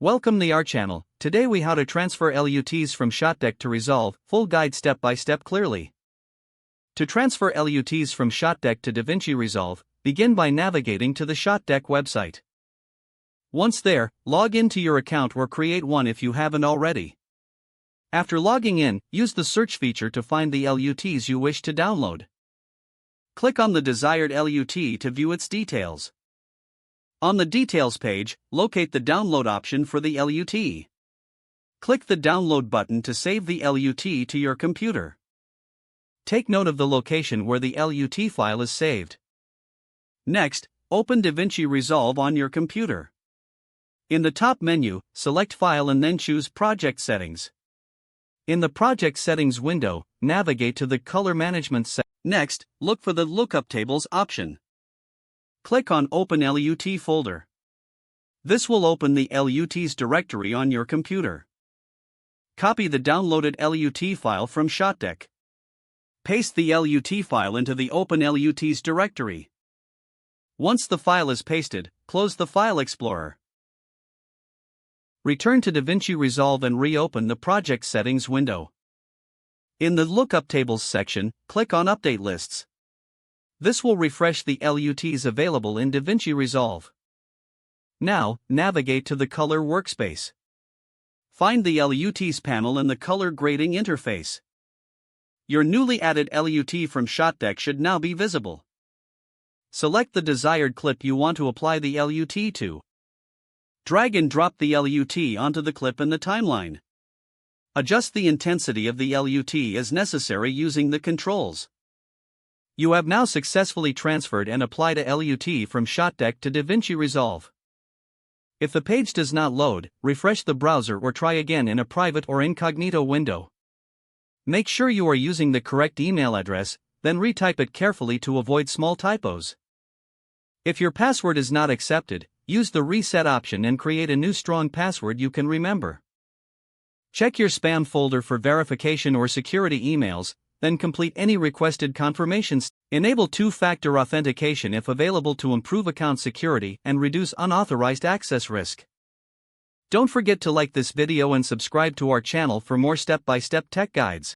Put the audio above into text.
Welcome to our channel. Today we how to transfer LUTs from ShotDeck to Resolve, full guide step by step clearly. To transfer LUTs from ShotDeck to DaVinci Resolve, begin by navigating to the ShotDeck website. Once there, log into your account or create one if you haven't already. After logging in, use the search feature to find the LUTs you wish to download. Click on the desired LUT to view its details. On the Details page, locate the Download option for the LUT. Click the Download button to save the LUT to your computer. Take note of the location where the LUT file is saved. Next, open DaVinci Resolve on your computer. In the top menu, select File and then choose Project Settings. In the Project Settings window, navigate to the Color Management section. Next, look for the Lookup Tables option. Click on Open LUT folder. This will open the LUTs directory on your computer. Copy the downloaded LUT file from ShotDeck. Paste the LUT file into the Open LUTs directory. Once the file is pasted, close the File Explorer. Return to DaVinci Resolve and reopen the Project Settings window. In the Lookup Tables section, click on Update Lists. This will refresh the LUTs available in DaVinci Resolve. Now, navigate to the Color workspace. Find the LUTs panel in the Color Grading interface. Your newly added LUT from ShotDeck should now be visible. Select the desired clip you want to apply the LUT to. Drag and drop the LUT onto the clip in the timeline. Adjust the intensity of the LUT as necessary using the controls. You have now successfully transferred and applied a LUT from ShotDeck to DaVinci Resolve. If the page does not load, refresh the browser or try again in a private or incognito window. Make sure you are using the correct email address, then retype it carefully to avoid small typos. If your password is not accepted, use the Reset option and create a new strong password you can remember. Check your spam folder for verification or security emails, then complete any requested confirmations. Enable two-factor authentication if available to improve account security and reduce unauthorized access risk. Don't forget to like this video and subscribe to our channel for more step-by-step tech guides.